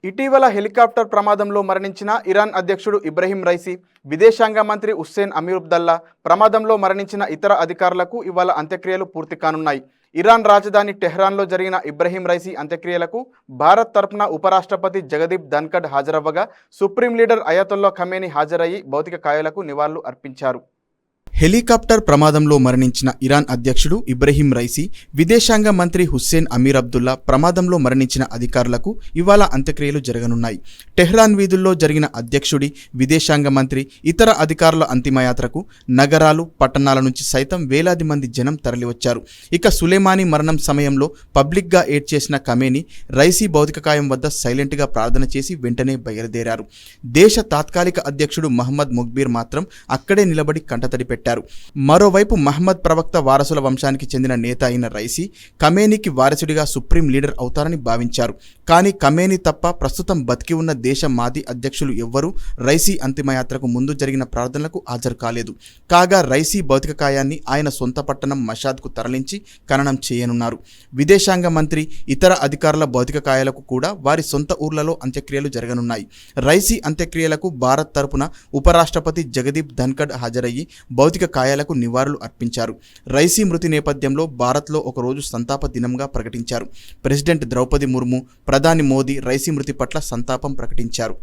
ఇటీవల హెలికాప్టర్ ప్రమాదంలో మరణించిన ఇరాన్ అధ్యక్షుడు ఇబ్రహీం రైసీ, విదేశాంగ మంత్రి హుస్సేన్ అమీరుబ్దల్లా ప్రమాదంలో మరణించిన ఇతర అధికారులకు ఇవాళ అంత్యక్రియలు పూర్తి కానున్నాయి. ఇరాన్ రాజధాని టెహ్రాన్లో జరిగిన ఇబ్రహీం రైసీ అంత్యక్రియలకు భారత్ తరపున ఉపరాష్ట్రపతి జగదీప్ ధన్కడ్ హాజరవ్వగా సుప్రీం లీడర్ అయతొల్లా ఖమేనీ హాజరయ్యి భౌతిక కాయాలకు నివాళులు అర్పించారు. హెలికాప్టర్ ప్రమాదంలో మరణించిన ఇరాన్ అధ్యక్షుడు ఇబ్రహీం రైసీ, విదేశాంగ మంత్రి హుస్సేన్ అమీర్ అబ్దుల్లా ప్రమాదంలో మరణించిన అధికారులకు ఇవాళ అంత్యక్రియలు జరగనున్నాయి. టెహ్రాన్ వీధుల్లో జరిగిన అధ్యక్షుడి, విదేశాంగ మంత్రి, ఇతర అధికారుల అంతిమయాత్రకు నగరాలు, పట్టణాల నుంచి సైతం వేలాది మంది జనం తరలివచ్చారు. ఇక సులేమానీ మరణం సమయంలో పబ్లిక్గా ఏడ్చేసిన ఖమేనీ రైసీ భౌతికకాయం వద్ద సైలెంట్గా ప్రార్థన చేసి వెంటనే బయలుదేరారు. దేశ తాత్కాలిక అధ్యక్షుడు మహమ్మద్ ముగ్బీర్ మాత్రం అక్కడే నిలబడి కంటతడి పెట్టారు. మరోవైపు మహమ్మద్ ప్రవక్త వారసుల వంశానికి చెందిన నేత అయిన రైసీ ఖమేనీకి వారసుడిగా సుప్రీం లీడర్ అవుతారని భావించారు. కానీ ఖమేనీ తప్ప ప్రస్తుతం బతికి ఉన్న దేశ మాజీ అధ్యక్షులు ఎవ్వరూ రైసీ అంతిమయాత్రకు ముందు జరిగిన ప్రార్థనలకు హాజరు కాలేదు. కాగా రైసీ భౌతికకాయాన్ని ఆయన సొంత పట్టణం మషాద్కు తరలించి ఖననం చేయనున్నారు. విదేశాంగ మంత్రి, ఇతర అధికారుల భౌతికకాయాలకు కూడా వారి సొంత ఊర్లలో అంత్యక్రియలు జరగనున్నాయి. రైసీ అంత్యక్రియలకు భారత్ తరపున ఉపరాష్ట్రపతి జగదీప్ ధన్కడ్ హాజరయ్యి భౌతిక కాయాలకు నివాళులు అర్పించారు. రైసీ మృతి నేపథ్యంలో భారత్లో ఒకరోజు సంతాప దినంగా ప్రకటించారు. ప్రెసిడెంట్ ద్రౌపది ముర్ము, ప్రధాని మోదీ రైసీ మృతి పట్ల సంతాపం ప్రకటించారు.